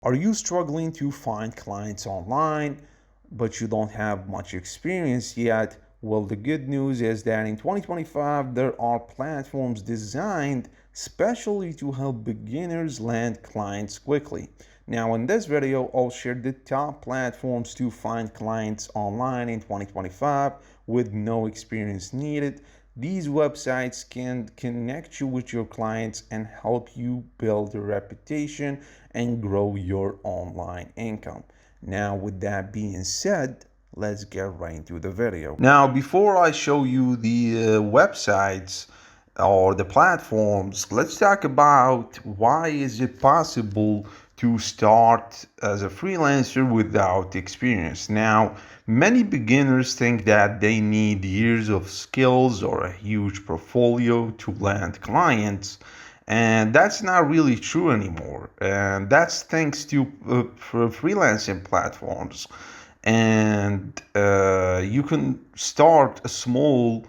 Are you struggling to find clients online, but you don't have much experience yet? Well, the good news is that in 2025, there are platforms designed specially to help beginners land clients quickly. Now, in this video, I'll share the top platforms to find clients online in 2025 with no experience needed. These websites can connect you with your clients and help you build a reputation and grow your online income. Now, with that being said, let's get right into the video. Now, before I show you the websites or the platforms, let's talk about why is it possible to start as a freelancer without experience. Now, many beginners think that they need years of skills or a huge portfolio to land clients, and that's not really true anymore. And that's thanks to freelancing platforms. And you can start a small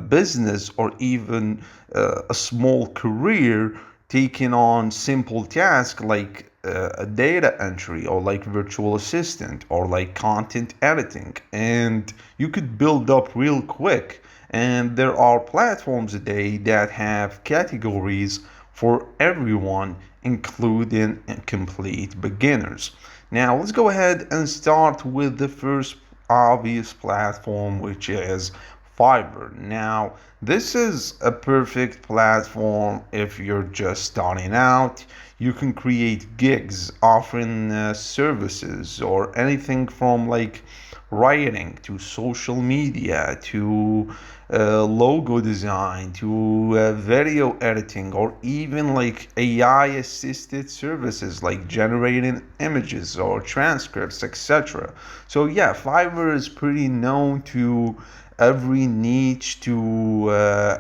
business or even a small career taking on simple tasks like a data entry or like virtual assistant or like content editing, and you could build up real quick. And there are platforms today that have categories for everyone, including complete beginners. Now let's go ahead and start with the first obvious platform, which is Fiverr. Now, this is a perfect platform if you're just starting out. You can create gigs offering services or anything from like writing to social media to logo design to video editing or even like AI assisted services like generating images or transcripts, etc. So yeah, Fiverr is pretty known to every niche, to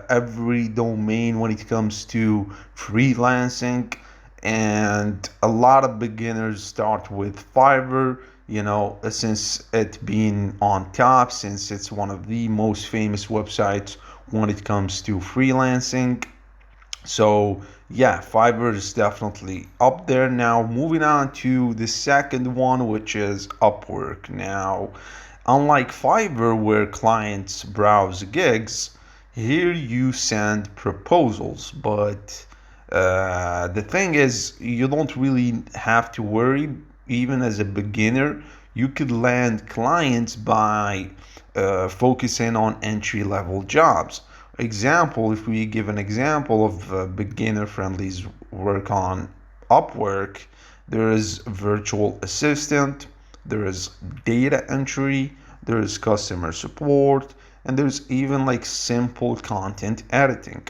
every domain when it comes to freelancing, and a lot of beginners start with Fiverr, since it being on top, since it's one of the most famous websites when it comes to freelancing. So yeah, Fiverr is definitely up there. Now moving on to the second one, which is Upwork. Now, unlike Fiverr where clients browse gigs, here you send proposals, but the thing is, you don't really have to worry. Even as a beginner, you could land clients by focusing on entry level jobs. Example, if we give an example of beginner friendly work on Upwork, there is virtual assistant, there is data entry, there is customer support, and there's even like simple content editing.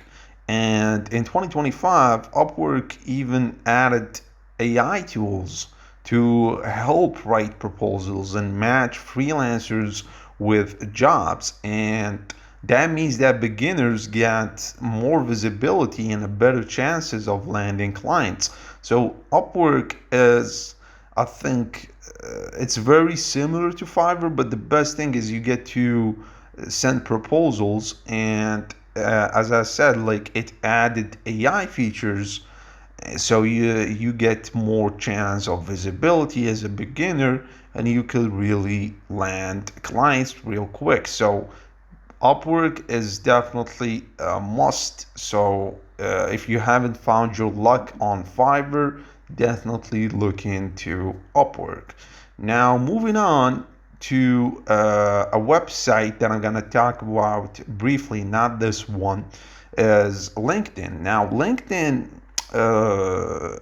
And in 2025, Upwork even added AI tools to help write proposals and match freelancers with jobs. And that means that beginners get more visibility and a better chances of landing clients. So Upwork is, I think, it's very similar to Fiverr, but the best thing is you get to send proposals, and as I said, like it added AI features, so you get more chance of visibility as a beginner, and you could really land clients real quick. So Upwork is definitely a must. So if you haven't found your luck on Fiverr, definitely look into Upwork. Now moving on to a website that I'm gonna talk about briefly, not this one, is LinkedIn. Now LinkedIn uh,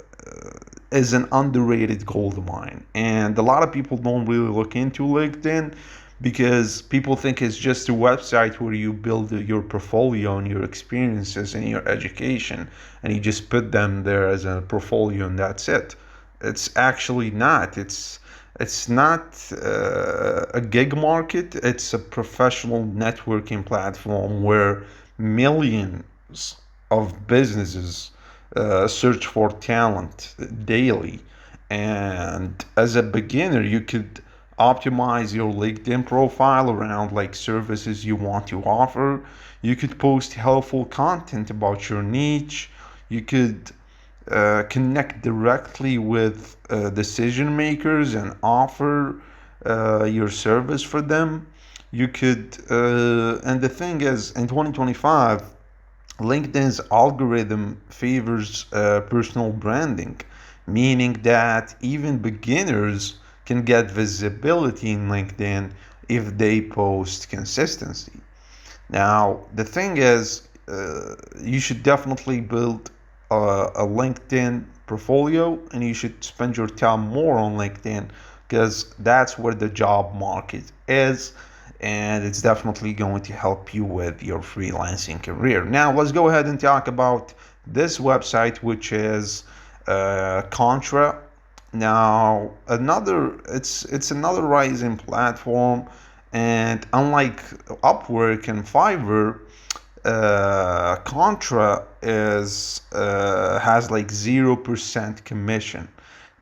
is an underrated gold mine, and a lot of people don't really look into LinkedIn because people think it's just a website where you build your portfolio and your experiences and your education, and you just put them there as a portfolio and that's it. It's actually not. It's not a gig market. It's a professional networking platform where millions of businesses search for talent daily. And as a beginner, you could optimize your LinkedIn profile around like services you want to offer. You could post helpful content about your niche. You could connect directly with decision makers and offer your service for them. You could, and the thing is, in 2025, LinkedIn's algorithm favors personal branding, meaning that even beginners can get visibility in LinkedIn if they post consistency. Now, the thing is, you should definitely build a LinkedIn portfolio and you should spend your time more on LinkedIn because that's where the job market is, and it's definitely going to help you with your freelancing career. Now, let's go ahead and talk about this website, which is Contra. Now, it's another rising platform, and unlike Upwork and Fiverr, Contra is has like 0% commission,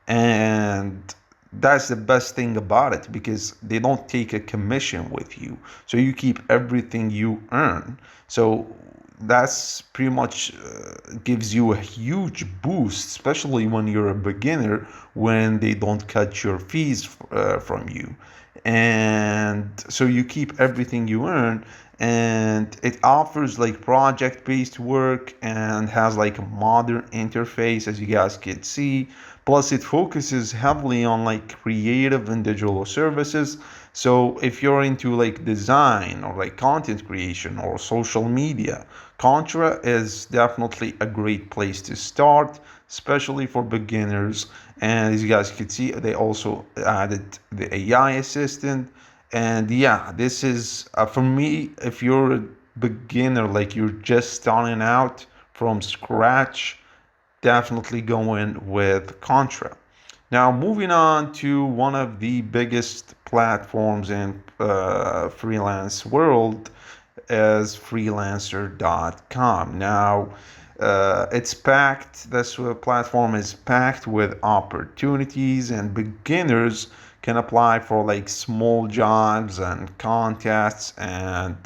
and that's the best thing about it because they don't take a commission with you, so you keep everything you earn. So that's pretty much gives you a huge boost, especially when you're a beginner, when they don't cut your fees from you. And so you keep everything you earn, and it offers like project based work and has like a modern interface, as you guys can see. Plus it focuses heavily on like creative and digital services. So if you're into like design or like content creation or social media, Contra is definitely a great place to start, especially for beginners. And as you guys can see, they also added the AI assistant. And yeah, this is for me, if you're a beginner, like you're just starting out from scratch, definitely going with Contra. Now, moving on to one of the biggest platforms in freelance world is freelancer.com. Now, it's packed, this platform is packed with opportunities, and beginners can apply for like small jobs and contests and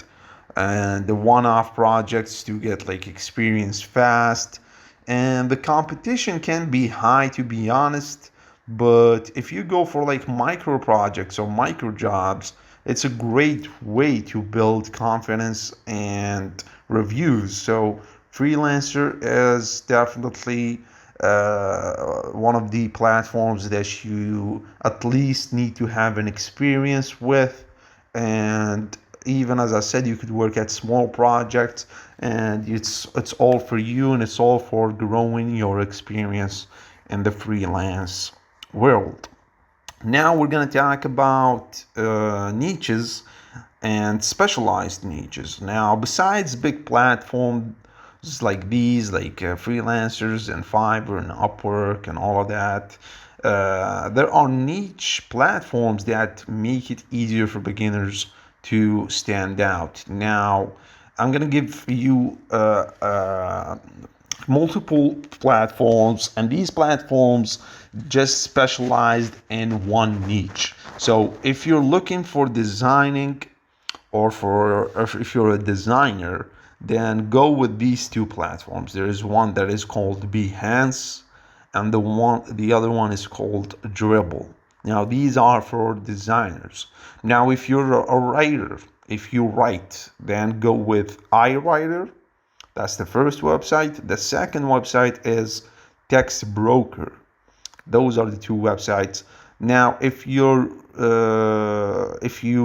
the one-off projects to get like experience fast. And the competition can be high, to be honest, but if you go for like micro projects or micro jobs, it's a great way to build confidence and reviews. So freelancer is definitely one of the platforms that you at least need to have an experience with. And even as I said, you could work at small projects, and it's all for you, and it's all for growing your experience in the freelance world. Now we're going to talk about niches and specialized niches. Now, besides big platforms like these, like freelancers and Fiverr and Upwork and all of that, there are niche platforms that make it easier for beginners to stand out. Now, I'm gonna give you multiple platforms, and these platforms just specialized in one niche. So if you're looking for designing, or if you're a designer, then go with these two platforms. There is one that is called Behance, and the other one is called Dribble. Now these are for designers. Now if you're a writer, if you write, then go with iWriter. That's the first website. The second website is Text Broker. Those are the two websites. Now, if you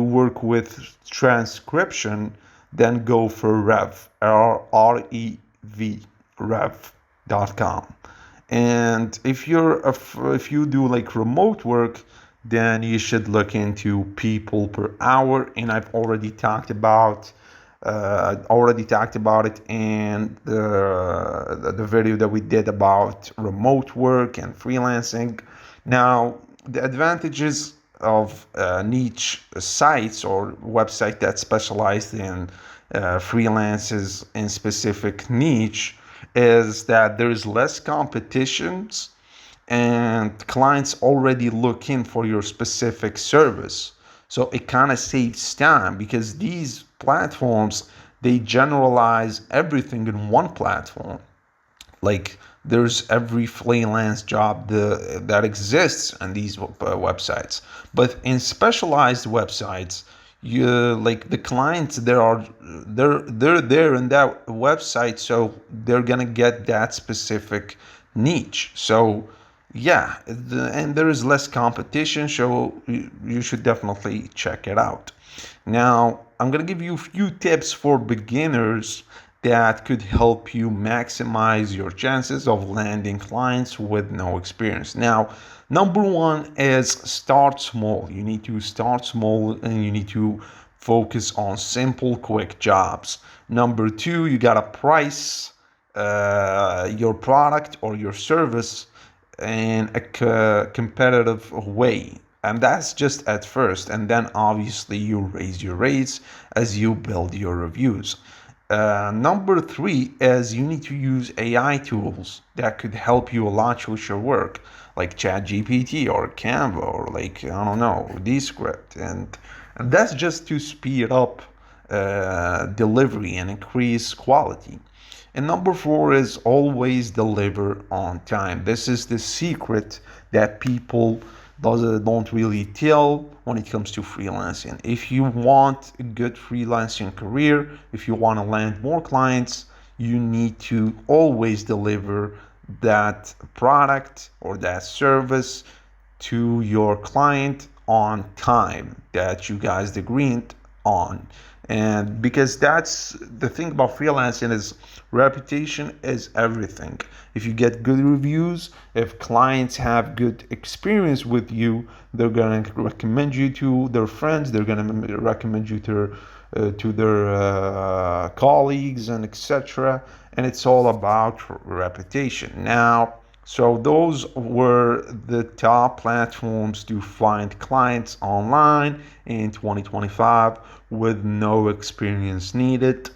work with transcription, then go for Rev, R-E-V, Rev.com. And if you do like remote work, then you should look into People Per Hour, and I've already talked about it in the video that we did about remote work and freelancing. Now, the advantages of niche sites or website that specialized in freelances in specific niche is that there's less competitions, and clients already looking for your specific service. So it kind of saves time because these platforms, they generalize everything in one platform. Like There's every freelance job that exists on these websites. But in specialized websites, you like the clients there are they're there in that website, so they're gonna get that specific niche. So yeah, and there is less competition, so you should definitely check it out. Now, I'm going to give you a few tips for beginners that could help you maximize your chances of landing clients with no experience. Now, number one is start small. You need to start small and you need to focus on simple, quick jobs. Number two, you got to price your product or your service in a competitive way. And that's just at first. And then obviously you raise your rates as you build your reviews. Number three is you need to use AI tools that could help you a lot with your work, like ChatGPT or Canva or like, I don't know, Descript. And that's just to speed up delivery and increase quality. And number four is always deliver on time. This is the secret that people don't really tell when it comes to freelancing. If you want a good freelancing career, if you want to land more clients, you need to always deliver that product or that service to your client on time that you guys agreed on. And because that's the thing about freelancing is reputation is everything. If you get good reviews, if clients have good experience with you, they're gonna recommend you to their friends, they're gonna recommend you to their colleagues and etc. And it's all about reputation. Now, so those were the top platforms to find clients online in 2025 with no experience needed.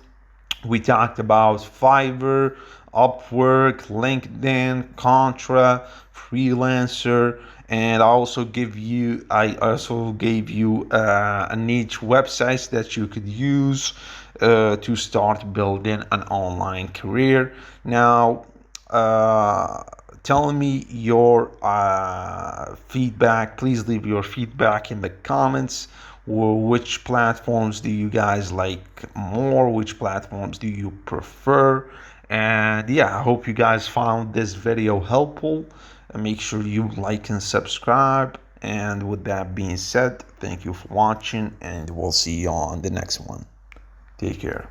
We talked about Fiverr, Upwork, LinkedIn, Contra, Freelancer, and I also gave you a niche websites that you could use to start building an online career. Now, tell me your feedback. Please leave your feedback in the comments. Which platforms do you guys like more? Which platforms do you prefer? And yeah, I hope you guys found this video helpful. Make sure you like and subscribe. And with that being said, thank you for watching, and we'll see you on the next one. Take care.